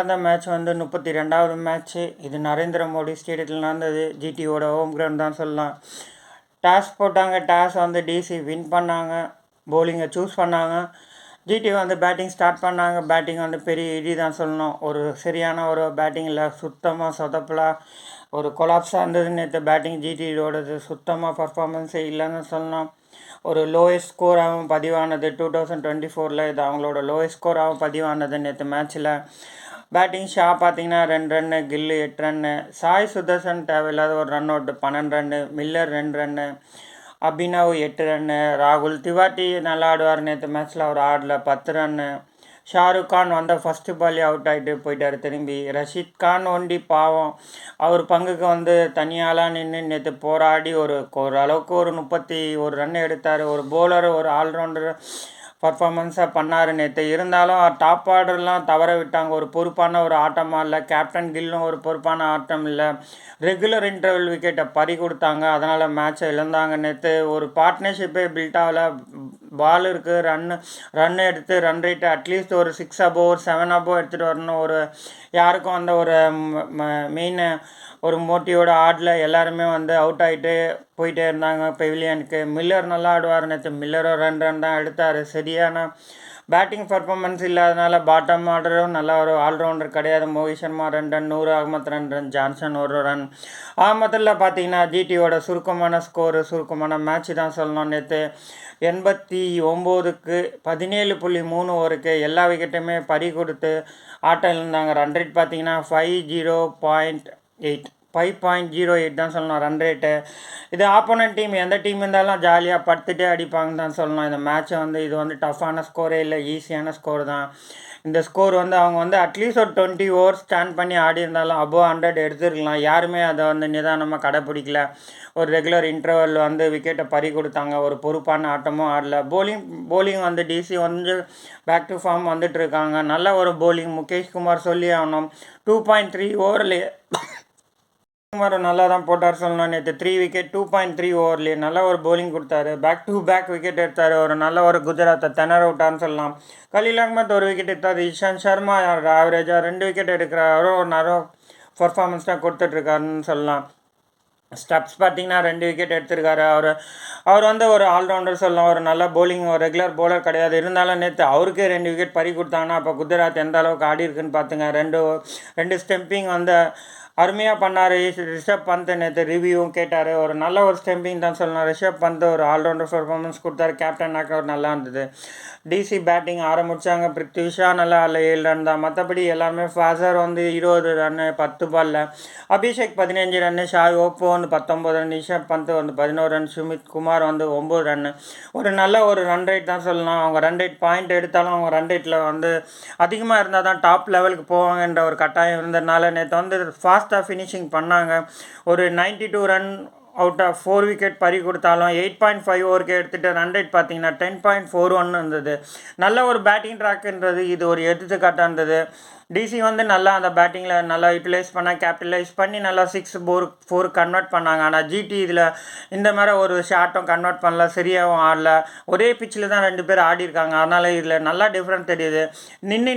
அந்த மேட்ச் வந்து 32வது மேட்ச்சு. இது நரேந்திர மோடி ஸ்டேடியத்தில் நடந்தது. ஜிடியோட ஹோம் கிரவுண்ட் தான் சொல்லலாம். டாஸ் போட்டாங்க. டாஸ் வந்து டிசி வின் பண்ணாங்க. போலிங்கை சூஸ் பண்ணாங்க. ஜிடி வந்து பேட்டிங் ஸ்டார்ட் பண்ணாங்க. பேட்டிங் வந்து பெரிய இடி தான் சொல்லணும். ஒரு சரியான ஒரு பேட்டிங்கில் சுத்தமாக சொதப்பலாக ஒரு கொலாப்ஸாக இருந்தது. நேற்று பேட்டிங் ஜிடியோடது சுத்தமாக பர்ஃபார்மன்ஸே இல்லைன்னு சொல்லணும். ஒரு லோயஸ்ட் ஸ்கோராகவும் பதிவானது 2024. இது அவங்களோட லோயஸ்ட் ஸ்கோராகவும் பதிவானது நேற்று மேட்ச்சில். பேட்டிங் ஷா பார்த்தீங்கன்னா 2 ரன்னு, கில்லு 8 ரன்னு, சாய் சுதர்சன் தேவையில்லாத ஒரு run out 12 run, Miller 2 run, Abhinav 8 run, ராகுல் திவாட்டி நல்லா ஆடுவார். நேற்று மேட்ச்சில் அவர் ஆடல 10 ரன்னு. ஷாருக் கான் வந்த ஃபஸ்ட்டு பாலே அவுட் ஆகிட்டு போயிட்டார் திரும்பி. ரஷீத் கான் ஒண்டி பாவம் அவர் பங்குக்கு வந்து தனியாலாம் நின்று நேற்று போராடி ஓரளவுக்கு ஒரு 31 ரன் எடுத்தார். ஒரு போலர் ஒரு ஆல்ரவுண்டர் பர்ஃபார்மன்ஸாக பண்ணார் நேற்று. இருந்தாலும் டாப் ஆர்டர்லாம் தவற விட்டாங்க. ஒரு பொறுப்பான ஒரு ஆட்டமாக இல்லை. கேப்டன் கில்லும் ஒரு பொறுப்பான ஆட்டம் இல்லை. ரெகுலர் இன்டர்வல் விக்கெட்டை பறி கொடுத்தாங்க. அதனால் மேட்சை இழந்தாங்க. நேற்று ஒரு பார்ட்னர்ஷிப்பே பில்ட் ஆகலை. பால் இருக்குது, ரன் எடுத்து ரன் ரேட்டு அட்லீஸ்ட் ஒரு 6 above ஒரு 7 above எடுத்துகிட்டு வரணும். ஒரு யாருக்கும் அந்த ஒரு மெயின் ஒரு மோட்டிவோட ஆடல. எல்லாருமே வந்து அவுட் ஆகிட்டு போயிட்டே இருந்தாங்க பெவிலியனுக்கு. மில்லர் நல்லா ஆடுவார். நேற்று மில்லரும் 2 ரன் தான் எடுத்தார். சரியான பேட்டிங் பர்ஃபார்மன்ஸ் இல்லாதனால பாட்டம் ஆர்டரும் நல்லா ஒரு ஆல்ரவுண்டர் கிடையாது. மோஹித் சர்மா 2 ரன், நூறு அகமத் 2 ரன், ஜான்சன் 1 ரன். ஆமத்தில் பார்த்தீங்கன்னா ஜிடியோட சுருக்கமான மேட்ச் தான் சொல்லணும். நேற்று 89க்கு 17.3 ஓவருக்கு எல்லா விக்கெட்டுமே பறி கொடுத்து ஆட்டம் இருந்தாங்க. ரன் ரேட் பார்த்தீங்கன்னா 5.08 தான் சொல்லணும் ரன் ரேட்டு. இது ஆப்போனன்ட் டீம் எந்த டீம் இருந்தாலும் ஜாலியாக படுத்துகிட்டே அடிப்பாங்கன்னு தான் சொல்லணும். இந்த மேட்ச்சை வந்து இது வந்து டஃப்பான ஸ்கோரே இல்லை, ஈஸியான ஸ்கோர் தான். இந்த ஸ்கோர் வந்து அவங்க வந்து அட்லீஸ்ட் ஒரு 20 ஓவர்ஸ் ஸ்டாண்ட் பண்ணி ஆடி இருந்தாலும் above 100 எடுத்துருக்கலாம். யாருமே அதை வந்து நிதானமாக கடைப்பிடிக்கல. ஒரு ரெகுலர் இன்டர்வல் வந்து விக்கெட்டை பறி கொடுத்தாங்க. ஒரு பொறுப்பான ஆட்டமும் ஆடல. போலிங் வந்து டிசி வந்து பேக் டு ஃபார்ம் வந்துட்டு இருக்காங்க. நல்ல ஒரு போலிங் முகேஷ் குமார் சொல்லி ஆகணும். 2.3 ஓவர்லேயே குமார் நல்லா தான் போட்டார் சொல்லணும். நேற்று 3 விக்கெட் 2.3 ஓவர்லேயே நல்ல ஒரு போலிங் கொடுத்தாரு. பேக் டு பேக் விக்கெட் எடுத்தார். ஒரு நல்ல ஒரு குஜராத்தை திணற விட்டான்னு சொல்லலாம். கலீல் அகமத் ஒரு விக்கெட் எடுத்தார். இஷாந்த் சர்மா ஆவரேஜாக 2 விக்கெட் எடுக்கிறாரோ ஒரு நல்ல பர்ஃபார்மன்ஸ் தான் கொடுத்துட்ருக்காருன்னு சொல்லலாம். ஸ்டப்ஸ் பார்த்தீங்கன்னா 2 விக்கெட் எடுத்திருக்காரு. அவர் வந்து ஒரு ஆல்ரவுண்டர் சொல்லலாம். ஒரு நல்ல போலிங், ஒரு ரெகுலர் போலர் கிடையாது. இருந்தாலும் நேற்று அவருக்கே 2 விக்கெட் பறி கொடுத்தாங்கன்னா அப்போ குஜராத் எந்த அளவுக்கு ஆடி இருக்குன்னு பார்த்துங்க. ரெண்டு ஸ்டெம்பிங் வந்து அருமையாக பண்ணார். ரிஷப் பந்த் நேற்று ரிவ்யூவும் கேட்டார். ஒரு நல்ல ஒரு ஸ்டெம்பிங் தான் சொல்லணும். ரிஷப் பந்த் ஒரு ஆல்ரவுண்டர் பர்ஃபார்மன்ஸ் கொடுத்தாரு. கேப்டன் ஒரு நல்லா இருந்தது. டிசி பேட்டிங் ஆரம்பித்தாங்க. பிருத்விஷா நல்லா இல்லை, 7 ரன் தான். மற்றபடி எல்லாருமே ஃபாசர் வந்து 20 ரன்னு 10 பாலில், அபிஷேக் 15 ரன்னு, ஷாய் ஓப்போ வந்து 19 ரன், ரிஷப் பந்த் வந்து 11 ரன், சுமித் குமார் வந்து 9 ரன்னு. ஒரு நல்ல ஒரு ரன் ரேட் தான் சொல்லலாம். அவங்க ரன் ரேட் பாயிண்ட் எடுத்தாலும் அவங்க ரன் ரேட்டில் வந்து அதிகமாக இருந்தால் தான் டாப் லெவலுக்கு போவாங்கன்ற ஒரு கட்டாயம் இருந்ததுனால நேற்று வந்து ஃபாஸ்ட்டாக ஃபினிஷிங் பண்ணாங்க. ஒரு 92 ரன் அவுட் ஆஃப் 4 விக்கெட் பறி கொடுத்தாலும் 8.5 ஓவருக்கு எடுத்துகிட்டு ரன் ரேட் பார்த்தீங்கன்னா 10.41 இருந்தது. நல்ல ஒரு பேட்டிங் ட்ராக்ன்றது இது ஒரு எடுத்துக்காட்டாக இருந்தது. டிசி வந்து நல்லா அந்த பேட்டிங்கில் நல்லா யூட்டிலைஸ் கேபிட்டலைஸ் பண்ணி நல்லா 6-4 கன்வெர்ட் பண்ணாங்க. ஆனால் ஜிடி இதில் இந்த மாதிரி ஒரு ஷார்ட்டும் கன்வெர்ட் பண்ணல, சரியாகவும் ஆடல. ஒரே பிச்சில் தான் 2 பேர் ஆடிருக்காங்க. அதனால் இதில் நல்லா டிஃப்ரெண்ட் தெரியுது.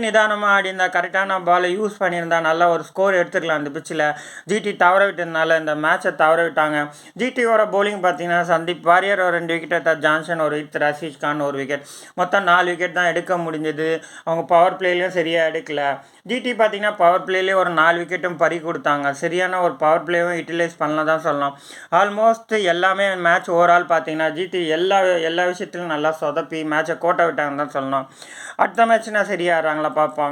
நிதானமாக ஆடிருந்தா கரெக்டான பாலை யூஸ் பண்ணியிருந்தா நல்லா ஒரு ஸ்கோர் எடுத்துக்கலாம். அந்த பிச்சில் ஜிடி தவற விட்டதுனால இந்த மேட்சை தவற விட்டாங்க. ஜிடியோட போலிங் பார்த்தீங்கன்னா சந்தீப் வாரியர் ஒரு 2 விக்கெட் எடுத்தார். ஜான்சன் ஒரு விக்கெட், ரஷீத் கான் ஒரு விக்கெட். மொத்தம் 4 விக்கெட் தான் எடுக்க முடிஞ்சது. அவங்க பவர் பிளேலையும் சரியாக எடுக்கல. ஜிடி பார்த்தீங்கன்னா பவர் பிளேலேயே ஒரு 4 விக்கெட்டும் பறி கொடுத்தாங்க. சரியான ஒரு பவர் பிளேவும் யூட்டிலைஸ் பண்ணலாம் தான் சொல்லலாம். ஆல்மோஸ்ட் எல்லாமே மேட்ச் ஓவரால் பார்த்தீங்கன்னா ஜிடி எல்லா விஷயத்திலும் நல்லா சொதப்பி மேட்சை கோட்டை விட்டாங்கன்னு தான் சொல்லணும். அடுத்த மேட்ச்னா சரியாகிறாங்களா பார்ப்பாங்க.